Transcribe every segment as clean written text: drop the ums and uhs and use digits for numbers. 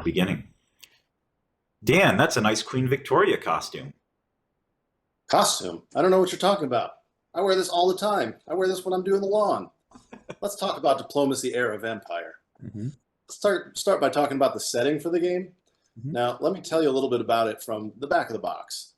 beginning. Dan, that's a nice Queen Victoria costume. Costume? I don't know what you're talking about. I wear this all the time. I wear this when I'm doing the lawn. Let's talk about Diplomacy Era of Empire. Mm-hmm. Start by talking about the setting for the game. Mm-hmm. Now, let me tell you a little bit about it from the back of the box.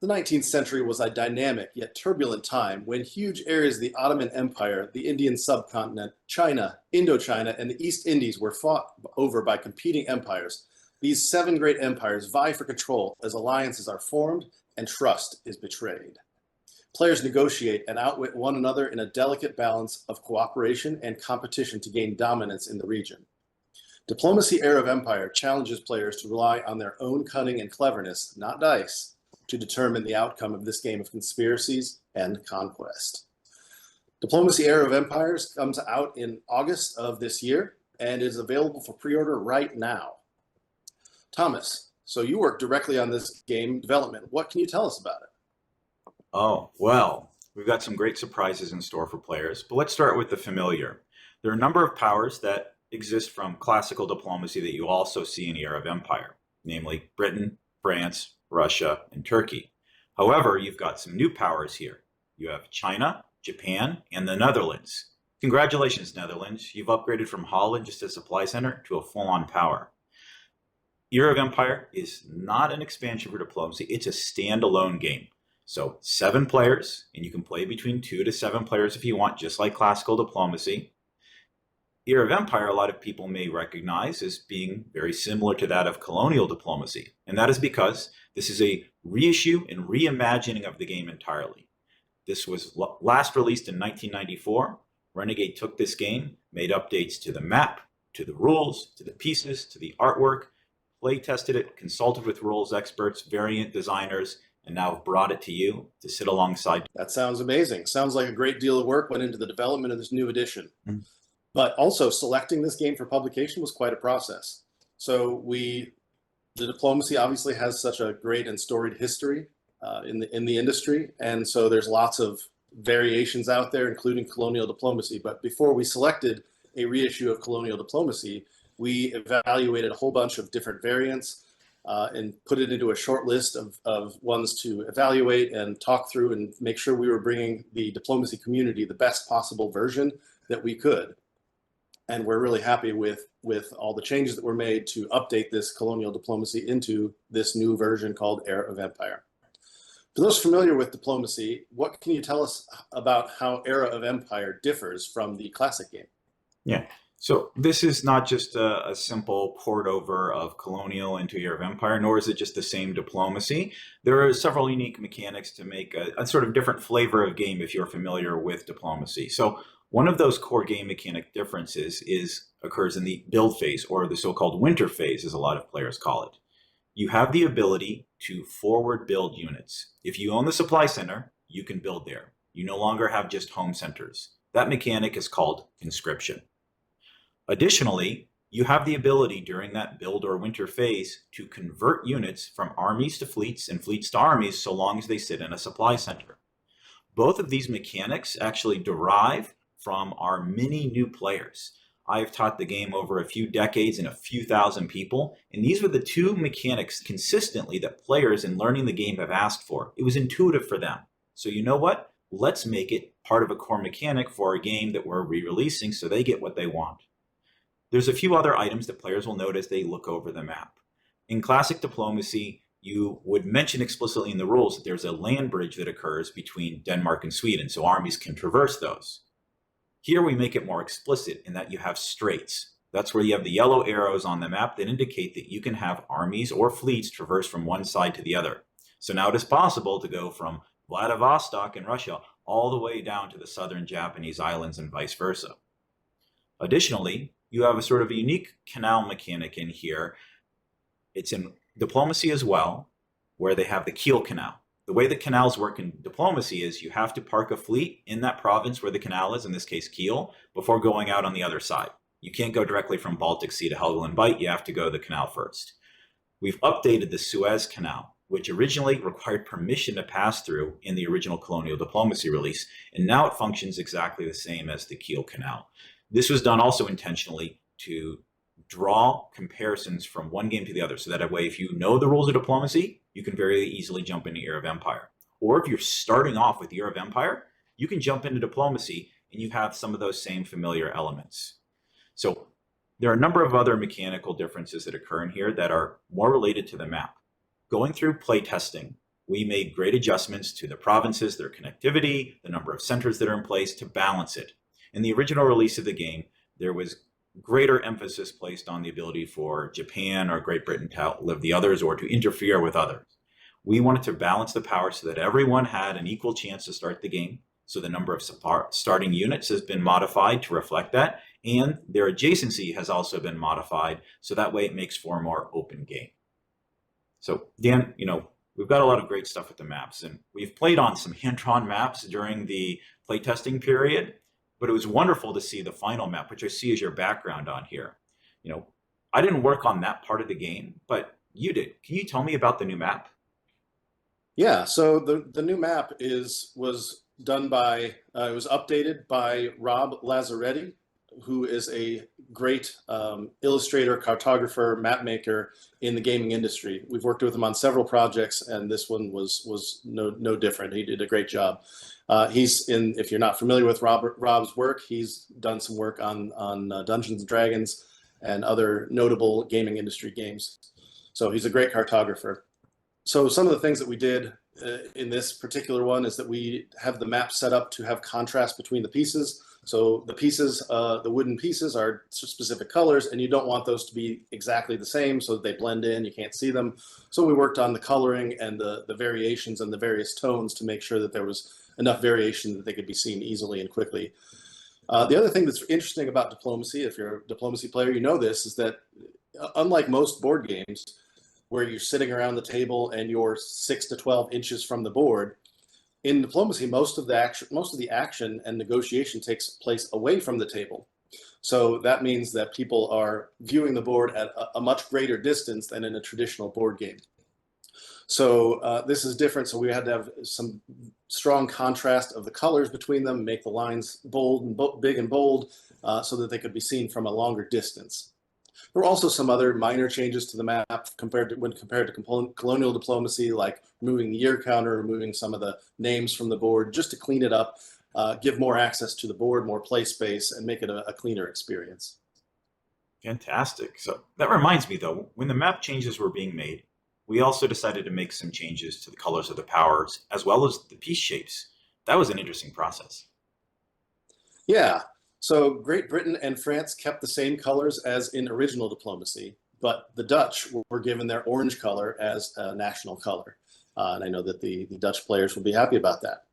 The 19th century was a dynamic yet turbulent time when huge areas of the Ottoman Empire, the Indian subcontinent, China, Indochina, and the East Indies were fought over by competing empires. These 7 great empires vie for control as alliances are formed and trust is betrayed. Players negotiate and outwit one another in a delicate balance of cooperation and competition to gain dominance in the region. Diplomacy Era of Empire challenges players to rely on their own cunning and cleverness, not dice, to determine the outcome of this game of conspiracies and conquest. Diplomacy Era of Empires comes out in August of this year and is available for pre-order right now. Thomas, so you work directly on this game development. What can you tell us about it? Oh, well, we've got some great surprises in store for players, but let's start with the familiar. There are a number of powers that exist from classical diplomacy that you also see in the Era of Empire, namely Britain, France, Russia, and Turkey. However, you've got some new powers here. You have China, Japan, and the Netherlands. Congratulations, Netherlands. You've upgraded from Holland, just a supply center, to a full-on power. Era of Empire is not an expansion for diplomacy. It's a standalone game. So 7 players, and you can play between 2 to 7 players if you want, just like classical diplomacy. Era of Empire, a lot of people may recognize as being very similar to that of colonial diplomacy. And that is because this is a reissue and reimagining of the game entirely. This was last released in 1994. Renegade took this game, made updates to the map, to the rules, to the pieces, to the artwork, play tested it, consulted with rules experts, variant designers, and now have brought it to you to sit alongside. That sounds amazing. Sounds like a great deal of work went into the development of this new edition. Mm-hmm. But also selecting this game for publication was quite a process. So the diplomacy obviously has such a great and storied history in the industry. And so there's lots of variations out there, including colonial diplomacy. But before we selected a reissue of colonial diplomacy, we evaluated a whole bunch of different variants and put it into a short list of ones to evaluate and talk through and make sure we were bringing the diplomacy community the best possible version that we could. And we're really happy with all the changes that were made to update this colonial diplomacy into this new version called Era of Empire. For those familiar with diplomacy, what can you tell us about how Era of Empire differs from the classic game? Yeah, so this is not just a simple port over of colonial into Era of Empire, nor is it just the same diplomacy. There are several unique mechanics to make a sort of different flavor of game if you're familiar with diplomacy. So one of those core game mechanic differences occurs in the build phase, or the so-called winter phase, as a lot of players call it. You have the ability to forward build units. If you own the supply center, you can build there. You no longer have just home centers. That mechanic is called conscription. Additionally, you have the ability during that build or winter phase to convert units from armies to fleets and fleets to armies so long as they sit in a supply center. Both of these mechanics actually derive from our many new players. I've taught the game over a few decades and a few thousand people, and these were the 2 mechanics consistently that players in learning the game have asked for. It was intuitive for them. So you know what? Let's make it part of a core mechanic for a game that we're re-releasing so they get what they want. There's a few other items that players will note as they look over the map. In classic diplomacy, you would mention explicitly in the rules that there's a land bridge that occurs between Denmark and Sweden, so armies can traverse those. Here we make it more explicit in that you have straits. That's where you have the yellow arrows on the map that indicate that you can have armies or fleets traverse from one side to the other. So now it is possible to go from Vladivostok in Russia all the way down to the southern Japanese islands and vice versa. Additionally, you have a sort of a unique canal mechanic in here. It's in diplomacy as well, where they have the Kiel Canal. The way that canals work in diplomacy is you have to park a fleet in that province where the canal is, in this case Kiel, before going out on the other side. You can't go directly from Baltic Sea to Helgoland Bight, you have to go the canal first. We've updated the Suez Canal, which originally required permission to pass through in the original colonial diplomacy release, and now it functions exactly the same as the Kiel Canal. This was done also intentionally to draw comparisons from one game to the other, so that way, if you know the rules of diplomacy, you can very easily jump into Era of Empire. Or if you're starting off with Era of Empire, you can jump into diplomacy and you have some of those same familiar elements. So there are a number of other mechanical differences that occur in here that are more related to the map. Going through playtesting, we made great adjustments to the provinces, their connectivity, the number of centers that are in place to balance it. In the original release of the game, there was greater emphasis placed on the ability for Japan or Great Britain to outlive the others or to interfere with others. We wanted to balance the power so that everyone had an equal chance to start the game. So the number of starting units has been modified to reflect that, and their adjacency has also been modified, so that way it makes for a more open game. So Dan, we've got a lot of great stuff with the maps, and we've played on some hand-drawn maps during the playtesting period, but it was wonderful to see the final map, which I see as your background on here. I didn't work on that part of the game, but you did. Can you tell me about the new map? Yeah, so the new map was done by it was updated by Rob Lazzaretti, who is a great illustrator, cartographer, map maker in the gaming industry. We've worked with him on several projects, and this one was no different. He did a great job. If you're not familiar with Rob's work, he's done some work on Dungeons and Dragons and other notable gaming industry games. So he's a great cartographer. So some of the things that we did in this particular one is that we have the map set up to have contrast between the pieces. So the pieces, the wooden pieces are specific colors, and you don't want those to be exactly the same so that they blend in, you can't see them. So we worked on the coloring and the variations and the various tones to make sure that there was enough variation that they could be seen easily and quickly. The other thing that's interesting about diplomacy, if you're a diplomacy player, you know this, is that unlike most board games, where you're sitting around the table and you're 6 to 12 inches from the board, in diplomacy, most of the action and negotiation takes place away from the table. So that means that people are viewing the board at a much greater distance than in a traditional board game. So this is different. So we had to have some strong contrast of the colors between them, make the lines bold and big and bold, so that they could be seen from a longer distance. There were also some other minor changes to the map when compared to colonial diplomacy, like removing the year counter, removing some of the names from the board, just to clean it up, give more access to the board, more play space, and make it a cleaner experience. Fantastic. So that reminds me, though, when the map changes were being made, we also decided to make some changes to the colors of the powers, as well as the piece shapes. That was an interesting process. Yeah. So Great Britain and France kept the same colors as in original diplomacy, but the Dutch were given their orange color as a national color. And I know that the Dutch players will be happy about that.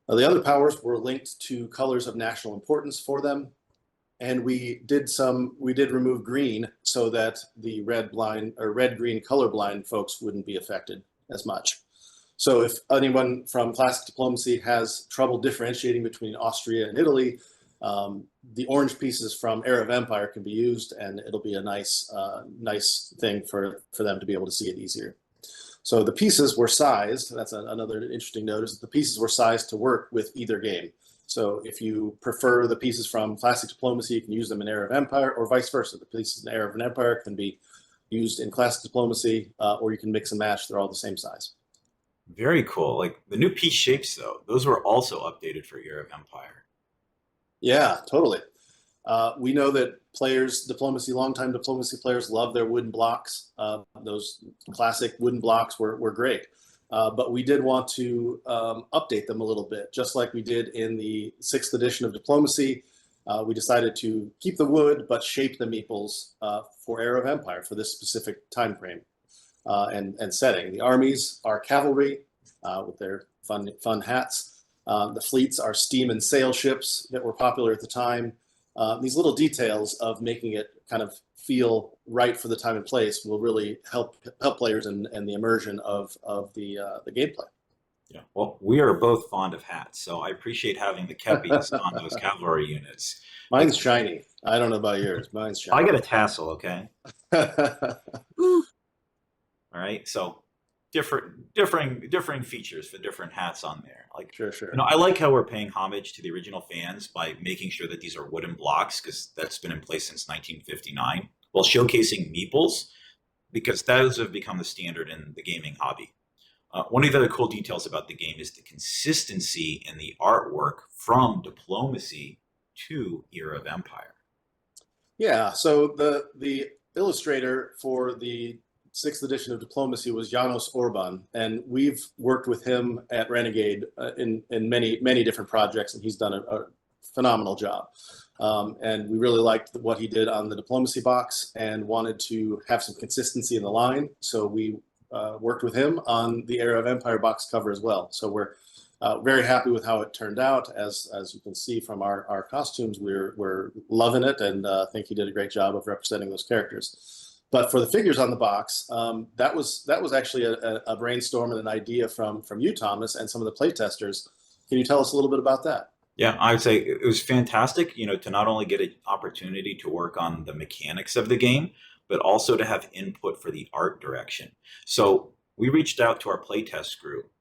The other powers were linked to colors of national importance for them. And we did remove green so that the red-green colorblind folks wouldn't be affected as much. So if anyone from classic diplomacy has trouble differentiating between Austria and Italy, the orange pieces from Era of Empire can be used, and it'll be a nice thing for them to be able to see it easier. So the pieces were sized. That's another interesting note, is that the pieces were sized to work with either game. So if you prefer the pieces from classic diplomacy, you can use them in Era of Empire, or vice versa. The pieces in Era of Empire can be used in classic diplomacy, or you can mix and match. They're all the same size. Very cool. Like the new piece shapes, though, those were also updated for Era of Empire. Yeah, totally. We know that longtime diplomacy players love their wooden blocks. Those classic wooden blocks were great. But we did want to update them a little bit, just like we did in the 6th edition of Diplomacy. We decided to keep the wood, but shape the meeples for Era of Empire for this specific time frame and setting. The armies are cavalry with their fun hats. The fleets are steam and sail ships that were popular at the time. These little details of making it kind of feel right for the time and place will really help players and the immersion of the gameplay. Yeah. Well, we are both fond of hats, so I appreciate having the kepis on those cavalry units. Mine's shiny. I don't know about yours. Mine's shiny. I got a tassel, okay? All right. So differing features for different hats on there. Like, sure. I like how we're paying homage to the original fans by making sure that these are wooden blocks, because that's been in place since 1959. while showcasing meeples because those have become the standard in the gaming hobby. One of the other cool details about the game is the consistency in the artwork from Diplomacy to Era of Empire. Yeah, so the illustrator for the sixth edition of Diplomacy was Janos Orban, and we've worked with him at Renegade in many different projects, and he's done a phenomenal job. And we really liked what he did on the Diplomacy box and wanted to have some consistency in the line, so we worked with him on the Era of Empire box cover as well. So we're very happy with how it turned out. As you can see from our costumes, we're loving it, and think he did a great job of representing those characters. But for the figures on the box, that was actually a brainstorm and an idea from you, Thomas, and some of the playtesters. Can you tell us a little bit about that? Yeah, I would say it was fantastic, to not only get an opportunity to work on the mechanics of the game, but also to have input for the art direction. So we reached out to our playtest group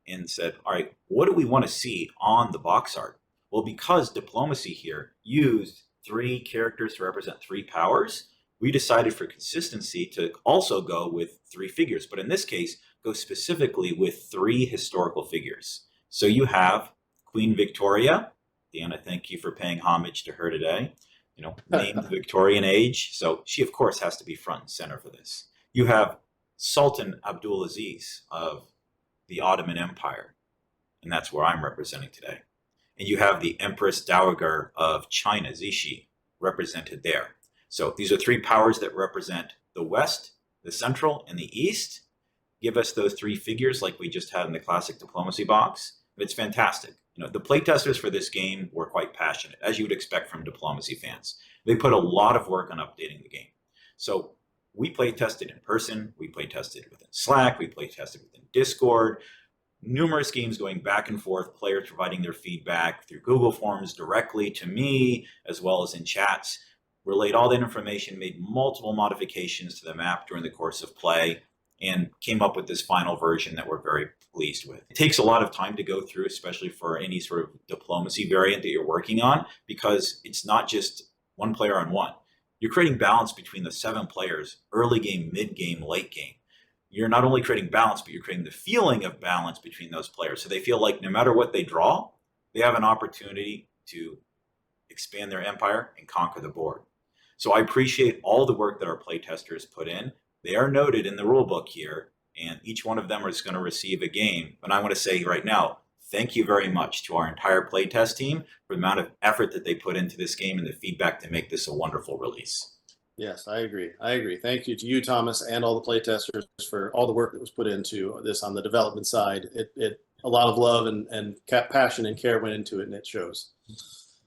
and said, all right, what do we want to see on the box art? Well, because Diplomacy here used 3 characters to represent 3 powers, we decided for consistency to also go with 3 figures, but in this case, go specifically with 3 historical figures. So you have Queen Victoria. Deanna, thank you for paying homage to her today. Named the Victorian age, so she of course has to be front and center for this. You have Sultan Abdulaziz of the Ottoman Empire, and that's where I'm representing today. And you have the Empress Dowager of China, Zixi, represented there. So these are 3 powers that represent the West, the Central, and the East. Give us those 3 figures like we just had in the classic Diplomacy box. It's fantastic. The playtesters for this game were quite passionate, as you would expect from Diplomacy fans. They put a lot of work on updating the game. So we playtested in person, we playtested within Slack, we playtested within Discord, numerous games going back and forth, players providing their feedback through Google Forms directly to me, as well as in chats, relayed all that information, made multiple modifications to the map during the course of play, and came up with this final version that we're very pleased with. It takes a lot of time to go through, especially for any sort of Diplomacy variant that you're working on, because it's not just one player on one. You're creating balance between the 7 players, early game, mid game, late game. You're not only creating balance, but you're creating the feeling of balance between those players. So they feel like no matter what they draw, they have an opportunity to expand their empire and conquer the board. So I appreciate all the work that our playtesters put in. They are noted in the rulebook here, and each one of them is going to receive a game. And I want to say right now, thank you very much to our entire playtest team for the amount of effort that they put into this game and the feedback to make this a wonderful release. Yes, I agree. Thank you to you, Thomas, and all the playtesters for all the work that was put into this on the development side. A lot of love and passion and care went into it, and it shows.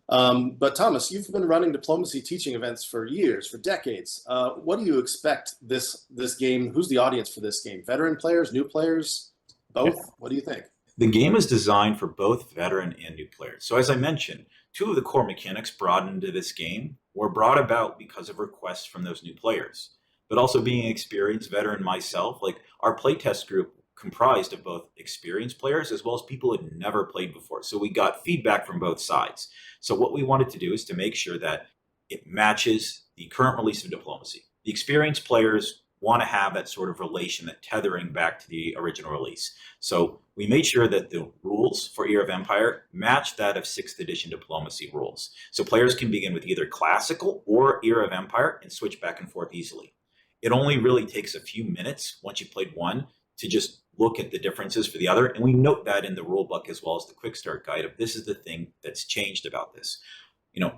But Thomas, you've been running Diplomacy teaching events for years, for decades. What do you expect this game? Who's the audience for this game? Veteran players, new players, both? What do you think? The game is designed for both veteran and new players. So as I mentioned, 2 of the core mechanics brought into this game were brought about because of requests from those new players. But also being an experienced veteran myself, like our playtest group comprised of both experienced players as well as people who had never played before. So we got feedback from both sides. So what we wanted to do is to make sure that it matches the current release of Diplomacy. The experienced players want to have that sort of relation, that tethering back to the original release. So we made sure that the rules for Era of Empire match that of 6th edition Diplomacy rules. So players can begin with either classical or Era of Empire and switch back and forth easily. It only really takes a few minutes once you've played one to just look at the differences for the other. And we note that in the rule book as well as the quick start guide of this is the thing that's changed about this.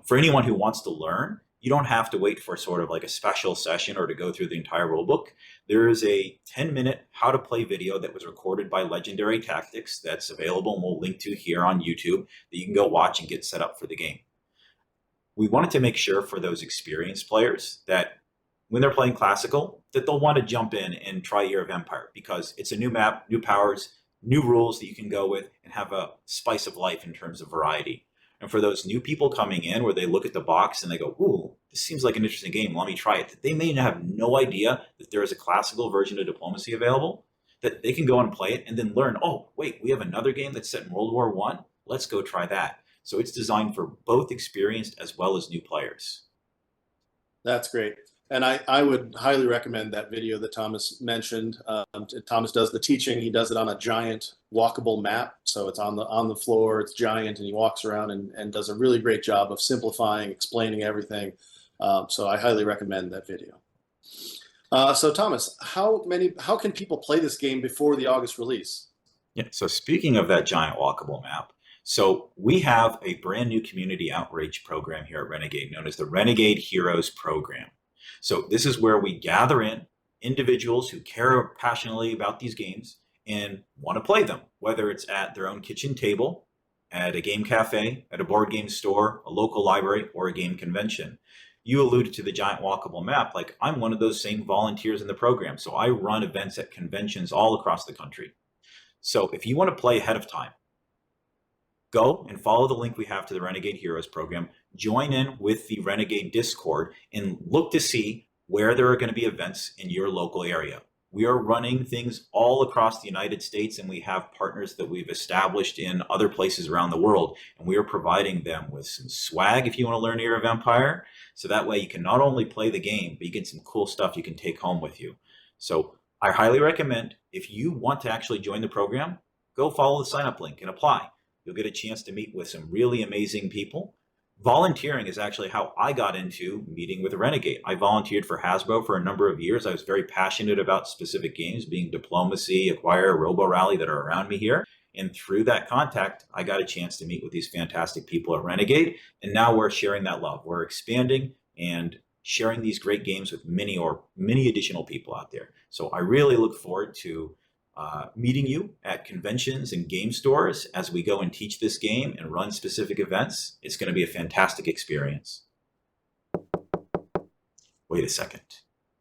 For anyone who wants to learn, you don't have to wait for sort of like a special session or to go through the entire rulebook. There is a 10-minute how to play video that was recorded by Legendary Tactics that's available and we'll link to here on YouTube that you can go watch and get set up for the game. We wanted to make sure for those experienced players that when they're playing classical, that they'll want to jump in and try Era of Empire because it's a new map, new powers, new rules that you can go with and have a spice of life in terms of variety. And for those new people coming in where they look at the box and they go, ooh, this seems like an interesting game, let me try it. That they may have no idea that there is a classical version of Diplomacy available, that they can go and play it and then learn, oh, wait, we have another game that's set in World War I. Let's go try that. So it's designed for both experienced as well as new players. That's great. And I would highly recommend that video that Thomas mentioned. Thomas does the teaching. He does it on a giant walkable map. So it's on the floor, it's giant, and he walks around and does a really great job of simplifying, explaining everything. So I highly recommend that video. So Thomas, how can people play this game before the August release? Yeah. So speaking of that giant walkable map, so we have a brand new community outreach program here at Renegade known as the Renegade Heroes Program. So this is where we gather in individuals who care passionately about these games and want to play them, whether it's at their own kitchen table, at a game cafe, at a board game store, a local library, or a game convention. You alluded to the giant walkable map. Like, I'm one of those same volunteers in the program. So I run events at conventions all across the country. So if you want to play ahead of time, go and follow the link we have to the Renegade Heroes program, join in with the Renegade Discord, and look to see where there are going to be events in your local area. We are running things all across the United States, and we have partners that we've established in other places around the world, and we are providing them with some swag if you want to learn Year of Empire. So that way you can not only play the game, but you get some cool stuff you can take home with you. So I highly recommend, if you want to actually join the program, go follow the sign up link and apply. You'll get a chance to meet with some really amazing people. Volunteering is actually how I got into meeting with Renegade. I volunteered for Hasbro for a number of years. I was very passionate about specific games, being Diplomacy, Acquire, Robo Rally, that are around me here. And through that contact, I got a chance to meet with these fantastic people at Renegade. And now we're sharing that love. We're expanding and sharing these great games with many additional people out there. So I really look forward to meeting you at conventions and game stores as we go and teach this game and run specific events. It's going to be a fantastic experience. Wait a second.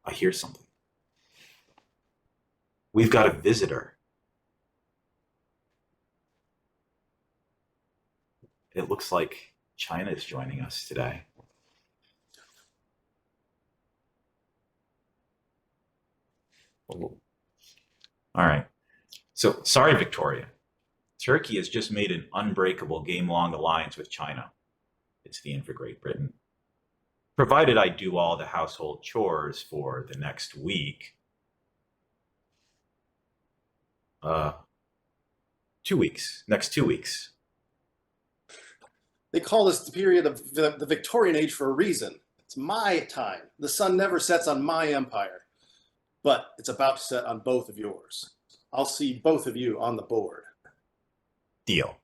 I hear something. We've got a visitor. It looks like China is joining us today. All right. So, sorry, Victoria. Turkey has just made an unbreakable game-long alliance with China. It's the end for Great Britain. Provided I do all the household chores for the next week. 2 weeks. Next 2 weeks. They call this the period of the Victorian Age for a reason. It's my time. The sun never sets on my empire, but it's about to set on both of yours. I'll see both of you on the board. Deal.